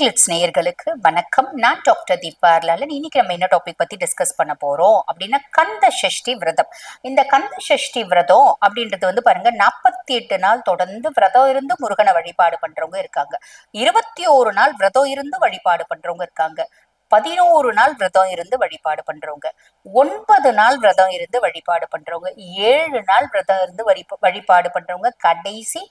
மெய்ட்லிட்ஸ் நேயர்களுக்கு வணக்கம். நான் டாக்டர் தீபா லாலன். இன்னைக்கு நம்ம என்ன டாபிக் பத்தி டிஸ்கஸ் பண்ண போறோம் அப்படின்னா கந்த சஷ்டி விரதம். இந்த கந்த சஷ்டி விரதம் அப்படின்றது வந்து பாருங்க, 48 நாள் தொடர்ந்து விரதம் இருந்து முருகனை வழிபாடு பண்றவங்க இருக்காங்க. 21 நாள் விரதம் இருந்து வழிபாடு பண்றவங்க இருக்காங்க. 11 நாள் விரதம் இருந்து வழிபாடு பண்றவங்க, 9 நாள் விரதம் இருந்து வழிபாடு பண்றவங்க, 7 நாள் விரதம் இருந்து வழிபாடு பண்றவங்க, கடைசி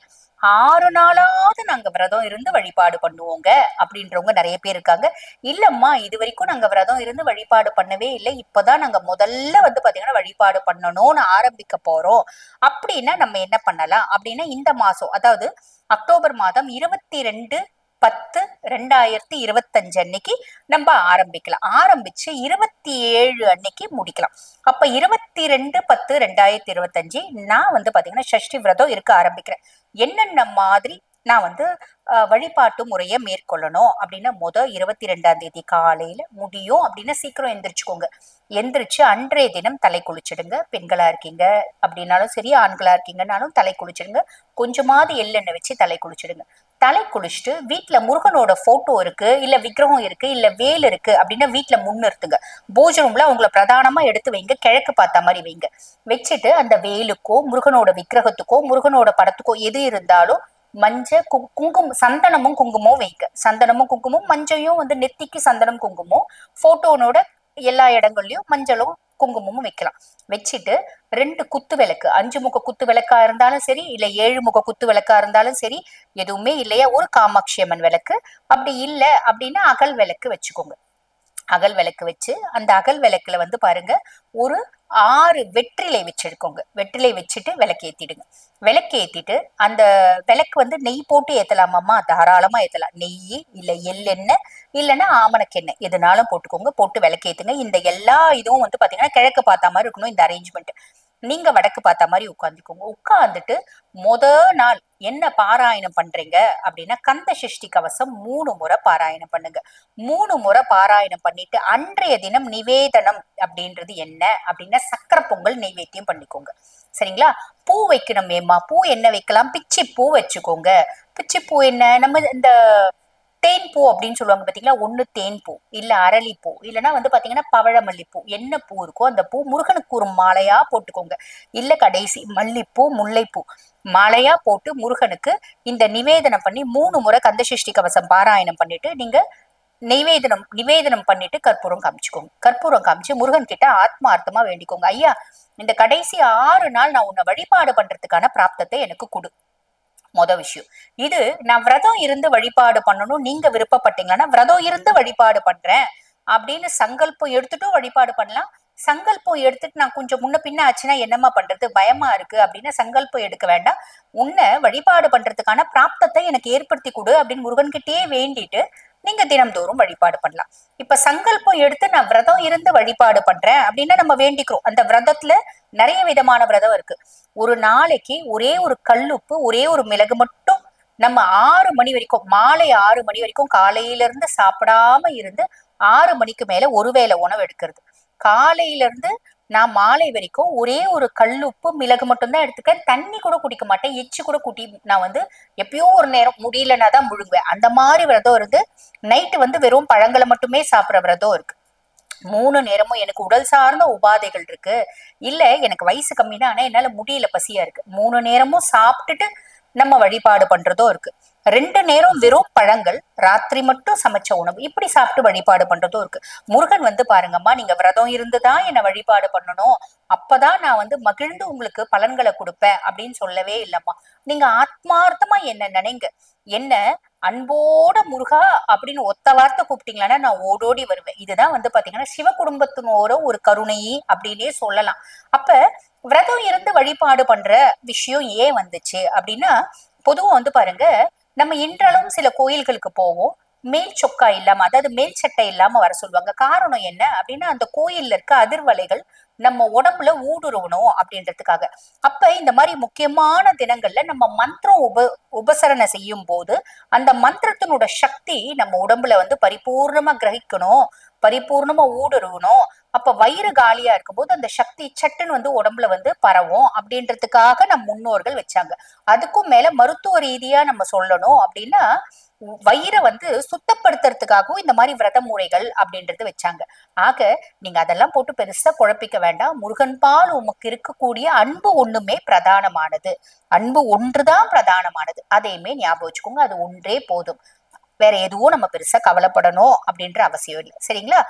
6 நாளாவது நாங்க விரதம் இருந்து வழிபாடு பண்ணுவோங்க அப்படின்றவங்க நிறைய பேர் இருக்காங்க. இல்லம்மா, இது வரைக்கும் நாங்க விரதம் இருந்து வழிபாடு பண்ணவே இல்லை, இப்பதான் நாங்க முதல்ல வந்து பாத்தீங்கன்னா வழிபாடு பண்ணணும்னு ஆரம்பிக்க போறோம் அப்படின்னா நம்ம என்ன பண்ணலாம் அப்படின்னா, இந்த மாசம் அதாவது அக்டோபர் மாதம் 22/10/2025 அன்னைக்கு நம்ம ஆரம்பிக்கலாம். ஆரம்பிச்சு 27 அன்னைக்கு முடிக்கலாம். அப்ப 22/10/2025 நான் வந்து பாத்தீங்கன்னா சஷ்டி விரதம் இருக்க ஆரம்பிக்கிறேன். என்னென்ன மாதிரி நான் வந்து வழிபாட்டு முறையை மேற்கொள்ளணும் அப்படின்னா, 22ஆம் தேதி காலையில முடியும் அப்படின்னா சீக்கிரம் எந்திரிச்சுக்கோங்க. எந்திரிச்சு அன்றைய தினம் தலை குளிச்சிடுங்க. பெண்களா இருக்கீங்க அப்படின்னாலும் சரி, ஆண்களா இருக்கீங்கன்னாலும் தலை குளிச்சிடுங்க. கொஞ்சமாவது எள்ளெண்ணெய் வச்சு தலை குளிச்சிடுங்க. தலை குளிச்சுட்டு வீட்டுல முருகனோட போட்டோ இருக்கு, இல்ல விக்கிரகம் இருக்கு, இல்ல வேல் இருக்கு அப்படின்னா வீட்டுல முன்னிறுத்துங்க. பூஜை ரூம்ல உங்களை பிரதானமா எடுத்து வைங்க, கிழக்கு பார்த்த மாதிரி வைங்க. வச்சுட்டு அந்த வேலுக்கோ முருகனோட விக்கிரகத்துக்கோ முருகனோட படத்துக்கோ எது இருந்தாலும் மஞ்சள் குங்குமம், சந்தனமும் குங்குமம் வைங்க. சந்தனமும் குங்குமம், மஞ்சளையும் வந்து நெத்திக்கு சந்தனம் குங்குமம், போட்டோனோட எல்லா இடங்கள்லயும் மஞ்சளும் குங்குமமும் வைக்கலாம். வச்சுட்டு 2 குத்து விளக்கு, 5 முக குத்து விளக்கா இருந்தாலும் சரி, இல்ல 7 முக குத்து விளக்கா இருந்தாலும் சரி, எதுவுமே இல்லையா ஒரு காமாட்சி அம்மன் விளக்கு, அப்படி இல்லை அப்படின்னா அகல் விளக்கு வச்சுக்கோங்க. அகல் விளக்கு வச்சு அந்த அகல் விளக்குல வந்து பாருங்க ஒரு 6 வெற்றிலை வச்சிருக்கோங்க. வெற்றிலை வச்சுட்டு விளக்கு ஏத்திடுங்க. விளக்கு ஏத்திட்டு அந்த விளக்கு வந்து நெய் போட்டு ஏத்தலாமாம்மா, தாராளமா ஏத்தலாம். நெய் இல்ல எள்ளெண்ணெய் இல்லைன்னா ஆமணக்கெண்ணெய் எதுனாலும் போட்டுக்கோங்க. போட்டு விளக்கு ஏத்துங்க. இந்த எல்லா இதுவும் வந்து பாத்தீங்கன்னா கிழக்கு பார்த்த மாதிரி இருக்கணும் இந்த அரேஞ்ச்மெண்ட். நீங்க வடக்கு பார்த்த மாதிரி உட்காந்துக்கோங்க. உட்காந்துட்டு நாள் என்ன பாராயணம் பண்றீங்க அப்படின்னா, கந்த சஷ்டி கவசம் 3 முறை பாராயணம் பண்ணுங்க. 3 முறை பாராயணம் பண்ணிட்டு அன்றைய தினம் நிவேதனம் அப்படின்றது என்ன அப்படின்னா, சக்கரை பொங்கல் நெய்வேத்தியம் பண்ணிக்கோங்க. சரிங்களா? பூ வைக்கணும். ஏமா பூ என்ன வைக்கலாம்? பிச்சி பூ வச்சுக்கோங்க. பிச்சி பூ என்ன, நம்ம இந்த தேன் பூ அப்படின்னு சொல்லுவாங்க பாத்தீங்களா, ஒண்ணு தேன் பூ, இல்ல அரளிப்பூ, இல்லைன்னா வந்து பாத்தீங்கன்னா பவழமல்லிப்பூ, என்ன பூ இருக்கோ அந்த பூ முருகனுக்கு ஒரு மாலையா போட்டுக்கோங்க. இல்ல கடைசி மல்லிப்பூ முல்லைப்பூ மாலையா போட்டு முருகனுக்கு இந்த நிவேதனம் பண்ணி 3 முறை கந்தசஷ்டி கவசம் பாராயணம் பண்ணிட்டு நீங்க நிவேதனம் பண்ணிட்டு கற்பூரம் காமிச்சுக்கோங்க. கற்பூரம் காமிச்சு முருகன் கிட்ட ஆத்மார்த்தமா வேண்டிக்கோங்க. ஐயா, இந்த கடைசி 6 நாள் நான் உன்னை வழிபாடு பண்றதுக்கான பிராப்தத்தை எனக்கு கொடு. விஷயம் இது. நான் விரதம் இருந்து வழிபாடு பண்ணணும் நீங்க விருப்பப்பட்டீங்கன்னா, விரதம் இருந்து வழிபாடு பண்றேன் அப்படின்னு சங்கல்பம் எடுத்துட்டும் வழிபாடு பண்ணலாம். சங்கல்பம் எடுத்துட்டு நான் கொஞ்சம் முன்ன பின்ன ஆச்சுன்னா என்னமா பண்றது, பயமா இருக்கு அப்படின்னா சங்கல்பம் எடுக்க வேண்டாம். உன்னை வழிபாடு பண்றதுக்கான பிராப்தத்தை எனக்கு ஏற்படுத்தி கொடு அப்படின்னு முருகன்கிட்டயே வேண்டிட்டு நீங்க தினம்தோறும் வழிபாடு பண்ணலாம். இப்ப சங்கல்பம் எடுத்து நான் விரதம் இருந்து வழிபாடு பண்றேன் அப்படின்னா நம்ம வேண்டிக்கிறோம். அந்த விரதத்துல நிறைய விதமான விரதம் இருக்கு. ஒரு நாளைக்கு ஒரே ஒரு கல்லுப்பு, ஒரே ஒரு மிளகு மட்டும் நம்ம 6 மணி வரைக்கும், மாலை 6 மணி வரைக்கும் காலையில இருந்து சாப்பிடாம இருந்து 6 மணிக்கு மேல ஒருவேளை உணவு எடுக்கிறது. காலையில இருந்து நான் மாலை வரைக்கும் ஒரே ஒரு கல்லுப்பு மிளகு மட்டும்தான் எடுத்துக்கேன். தண்ணி கூட குடிக்க மாட்டேன். எச்சு கூட கூட்டி நான் வந்து எப்பயோ ஒரு நேரம் முடியலன்னா தான் முழுங்குவேன். அந்த மாதிரி விரதம் இருந்து நைட்டு வந்து வெறும் பழங்களை மட்டுமே சாப்பிட்ற விரதம் இருக்கு. 3 நேரமும் எனக்கு உடல் சார்ந்த உபாதைகள் இருக்கு, இல்ல எனக்கு வயசு கம்மினா ஆனா என்னால முடியல, பசியா இருக்கு, 3 நேரமும் சாப்பிட்டுட்டு நம்ம வழிபாடு பண்றதும் இருக்கு. 2 நேரம் வெறும் பழங்கள், ராத்திரி மட்டும் சமைச்ச உணவு, இப்படி சாப்பிட்டு வழிபாடு பண்றதும் இருக்கு. முருகன் வந்து பாருங்கம்மா, நீங்க விரதம் இருந்துதான் என்ன வழிபாடு பண்ணணும், அப்பதான் நான் வந்து மகிழ்ந்து உங்களுக்கு பலன்களை கொடுப்பேன் அப்படின்னு சொல்லவே இல்லம்மா. நீங்க ஆத்மார்த்தமா என்ன நினைங்க, என்ன அன்போட முருகா அப்படின்னு ஒத்த வார்த்தை கூப்பிட்டீங்களா நான் ஓடோடி வருவேன். இதுதான் வந்து பாத்தீங்கன்னா சிவ குடும்பத்தினோட ஒரு கருணை அப்படின்னே சொல்லலாம். அப்ப விரதம் இருந்து வழிபாடு பண்ற விஷயம் ஏன் வந்துச்சு அப்படின்னா, பொதுவா வந்து பாருங்க, நம்ம இன்றளவும் சில கோயில்களுக்கு போவோம், மேல் சொக்கா இல்லாம, அதாவது மேல் சட்டை இல்லாம வர சொல்லுவாங்க. காரணம் என்ன அப்படின்னா, அந்த கோயில்ல இருக்க அதிர்வலைகள் நம்ம உடம்புல ஊடுருவணும் அப்படின்றதுக்காக. அப்ப இந்த மாதிரி முக்கியமான தினங்கள்ல நம்ம மந்திரம் உபசரணை செய்யும் போது அந்த மந்திரத்தினோட சக்தி நம்ம உடம்புல வந்து பரிபூர்ணமா கிரகிக்கணும், பரிபூர்ணமா ஊடுருவணும். அப்ப வயிறு காலியா இருக்கும்போது அந்த சக்தி சட்டுன்னு வந்து உடம்புல வந்து பரவும் அப்படின்றதுக்காக நம் முன்னோர்கள் வச்சாங்க. அதுக்கும் மேல மருத்துவ ரீதியா நம்ம சொல்லணும் அப்படின்னா, வயிறை வந்து சுத்தப்படுத்துறதுக்காகவும் இந்த மாதிரி விரத முறைகள் அப்படின்றது வச்சாங்க. ஆக நீங்க அதெல்லாம் போட்டு பெருசா குழப்பிக்க வேண்டாம். முருகன் பால் உமக்கு இருக்கக்கூடிய அன்பு ஒண்ணுமே பிரதானமானது. அன்பு ஒன்றுதான் பிரதானமானது. அதையுமே ஞாபகம் வச்சுக்கோங்க. அது ஒன்றே போதும். வேற எதுவும் நம்ம பெருசா கவலைப்படணும் அப்படின்ற அவசியம் இல்லை. சரிங்களா?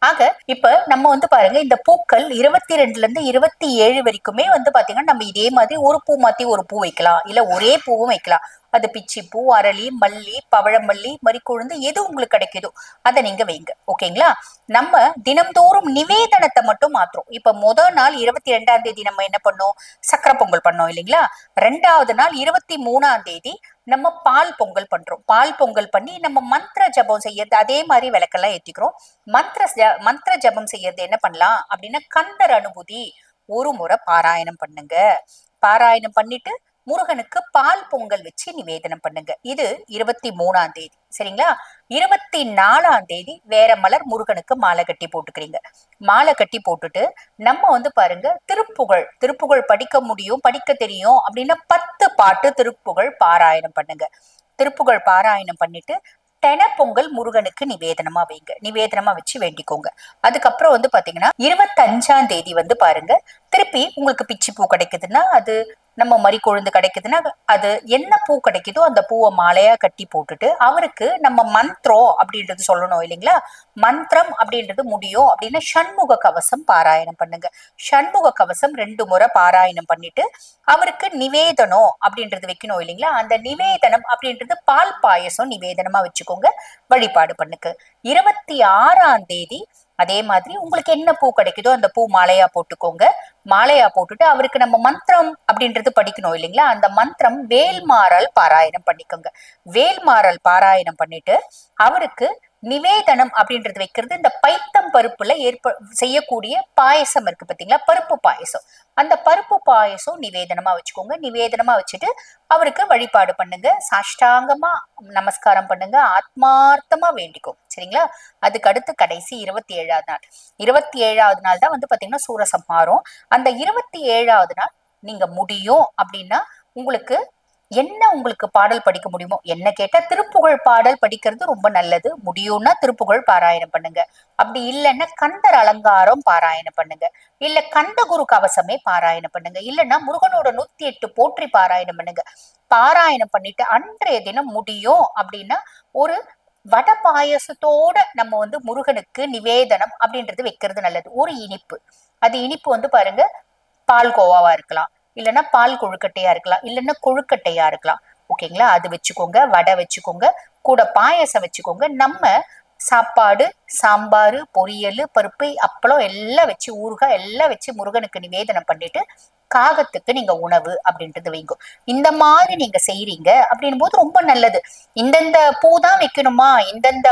ஆக இப்ப நம்ம வந்து பாருங்க, இந்த பூக்கள் 22 இருந்து 27 வரைக்குமே வந்து பாத்தீங்கன்னா நம்ம இதே மாதிரி ஒரு பூ மாத்தி ஒரு பூ வைக்கலாம், இல்ல ஒரே பூவும் வைக்கலாம். அது பிச்சி பூ, அரளி, மல்லி, பவழமல்லி, மறிக்கொழுந்து, எது உங்களுக்கு கிடைக்குதோ அதை நீங்க வைங்க. ஓகேங்களா? நம்ம தினம்தோறும் நிவேதனத்தை மட்டும் மாத்துறோம். இப்ப முதல் நாள் 22ஆம் தேதி நம்ம என்ன பண்ணோம்? சக்கரை பொங்கல் பண்ணோம் இல்லைங்களா? 2வது நாள் 23ஆம் தேதி நம்ம பால் பொங்கல் பண்றோம். பால் பொங்கல் பண்ணி நம்ம மந்திர ஜபம் செய்யறது, அதே மாதிரி விளக்கெல்லாம் ஏத்திக்கிறோம். மந்திர ஜபம் செய்யறது என்ன பண்ணலாம் அப்படின்னா, கந்தர் அனுபூதி ஒரு முறை பாராயணம் பண்ணுங்க. பாராயணம் பண்ணிட்டு முருகனுக்கு பால் பொங்கல் வச்சு நிவேதனம் பண்ணுங்க. இது 23ஆம் தேதி. சரிங்களா? 24ஆம் தேதி வேற மலர் முருகனுக்கு மாலை கட்டி போட்டுக்கிறீங்க. மாலை கட்டி போட்டுட்டு நம்ம வந்து பாருங்க, திருப்புகழ் படிக்க முடியும், படிக்க தெரியும் அப்படின்னா 10 பாட்டு திருப்புகழ் பாராயணம் பண்ணுங்க. திருப்புகழ் பாராயணம் பண்ணிட்டு பொங்கல் முருகனுக்கு நிவேதனமா வைங்க. நிவேதனமா வச்சு வேண்டிக்கோங்க. அதுக்கப்புறம் வந்து பாத்தீங்கன்னா 25ஆம் தேதி வந்து பாருங்க, திருப்பி உங்களுக்கு பிச்சி பூ கிடைக்குதுன்னா அது, நம்ம மறிக்கொழுந்து கிடைக்குதுன்னா அது, என்ன பூ கிடைக்குதோ அந்த பூவை மாலையா கட்டி போட்டுட்டு அவருக்கு நம்ம மந்திரம் அப்படின்றது சொல்லணும் இல்லைங்களா? மந்திரம் அப்படின்றது முடியும் அப்படின்னா சண்முக கவசம் பாராயணம் பண்ணுங்க. சண்முக கவசம் 2 முறை பாராயணம் பண்ணிட்டு அவருக்கு நிவேதனம் அப்படின்றது வைக்கணும் இல்லைங்களா? அந்த நிவேதனம் அப்படின்றது பால் பாயசம் நிவேதனமா வச்சுக்கோங்க. வழிபாடு பண்ணுங்க. 26ஆம் தேதி அதே மாதிரி உங்களுக்கு என்ன பூ கிடைக்குதோ அந்த பூ மாலையா போட்டுக்கோங்க. மாலையா போட்டுட்டு அவருக்கு நம்ம மந்திரம் அப்படின்றது படிக்கணும் இல்லைங்களா? அந்த மந்திரம் வேல்மாறல் பாராயணம் பண்ணிக்கோங்க. வேல்மாறல் பாராயணம் பண்ணிட்டு அவருக்கு நிவேதனம் அப்படின்றது வைக்கிறது, இந்த பைத்தம் பருப்புல செய்யக்கூடிய பாயசம் இருக்கு பாத்தீங்களா? பருப்பு பாயசம். அந்த பருப்பு பாயசம் நிவேதனமா வச்சுக்கோங்க. நிவேதனமா வச்சுட்டு அவருக்கு வழிபாடு பண்ணுங்க. சாஷ்டாங்கமா நமஸ்காரம் பண்ணுங்க. ஆத்மார்த்தமா வேண்டிக்கும். சரிங்களா? அதுக்கு அடுத்து கடைசி 27ஆவது நாள். 27ஆவது நாள் தான் வந்து பாத்தீங்கன்னா சூரசம்ஹாரம். அந்த 27ஆவது நாள் நீங்க முடியும் அப்படின்னா உங்களுக்கு என்ன, உங்களுக்கு பாடல் படிக்க முடியுமோ, என்ன கேட்டா திருப்புகழ் பாடல் படிக்கிறது ரொம்ப நல்லது. முடியும்னா திருப்புகழ் பாராயணம் பண்ணுங்க. அப்படி இல்லைன்னா கந்தர் அலங்காரம் பாராயணம் பண்ணுங்க. இல்ல கந்தகுரு கவசமே பாராயணம் பண்ணுங்க. இல்லைன்னா முருகனோட 108 போற்றி பாராயணம் பண்ணுங்க. பாராயணம் பண்ணிட்டு அன்றைய தினம் முடியும் அப்படின்னா ஒரு வட பாயசத்தோட நம்ம வந்து முருகனுக்கு நிவேதனம் அப்படின்றது வைக்கிறது நல்லது. ஒரு இனிப்பு, அது இனிப்பு வந்து பாருங்க, பால் கோவாவா இருக்கலாம், இல்லைன்னா பால் கொழுக்கட்டையா இருக்கலாம், இல்லைன்னா கொழுக்கட்டையா இருக்கலாம். ஓகேங்களா? அது வச்சுக்கோங்க. வடை வச்சுக்கோங்க. கூட பாயசம் வச்சுக்கோங்க. நம்ம சாப்பாடு, சாம்பார், பொரியல், பருப்பு, அப்பளம் எல்லாம் வச்சு, ஊறுகாய் எல்லாம் வச்சு முருகனுக்கு நிவேதனம் பண்ணிட்டு காகத்துக்கு நீங்க உணவு அப்படின்றது வைங்க. இந்த மாதிரி நீங்க செய்யறீங்க அப்படின் போது ரொம்ப நல்லது. இந்தந்த பூ தான் வைக்கணுமா, இந்தந்த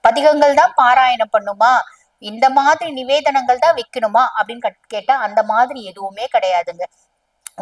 பதிகங்கள் தான் பாராயணம் பண்ணுமா, இந்த மாதிரி நிவேதனங்கள் தான் வைக்கணுமா அப்படின்னு கேட்டா அந்த மாதிரி எதுவுமே கிடையாதுங்க.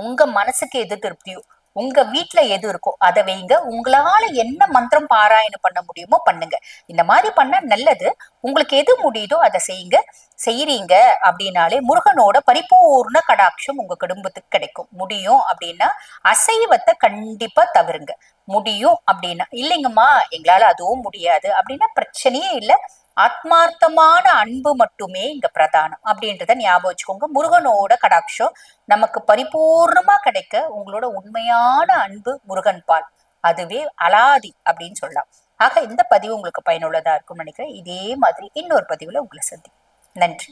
உங்க மனசுக்கு எது திருப்தியோ, உங்க வீட்டுல எது இருக்கோ அதை வைங்க. உங்களால என்ன மந்திரம் பாராயணம் பண்ண முடியுமோ பண்ணுங்க. இந்த மாதிரி பண்ணா நல்லது. உங்களுக்கு எது முடியுதோ அதை செய்யுங்க. செய்யறீங்க அப்படின்னாலே முருகனோட பரிபூர்ண கடாட்சம் உங்க குடும்பத்துக்கு கிடைக்கும். முடியும் அப்படின்னா அசைவத்தை கண்டிப்பா தவிருங்க. முடியும் அப்படின்னா, இல்லைங்கம்மா எங்களால அதுவும் முடியாது அப்படின்னா பிரச்சனையே இல்லை. ஆத்மார்த்தமான அன்பு மட்டுமே இங்க பிரதானம் அப்படின்றத ஞாபகம் வச்சுக்கோங்க. முருகனோட கடாட்சம் நமக்கு பரிபூர்ணமா கிடைக்க உங்களோட உண்மையான அன்பு முருகன் பால், அதுவே அலாதி அப்படின்னு சொல்லலாம். ஆக இந்த பதிவு உங்களுக்கு பயனுள்ளதா இருக்கும்னு நினைக்கிறேன். இதே மாதிரி இன்னொரு பதிவுல உங்களை சந்திப்பேன். நன்றி.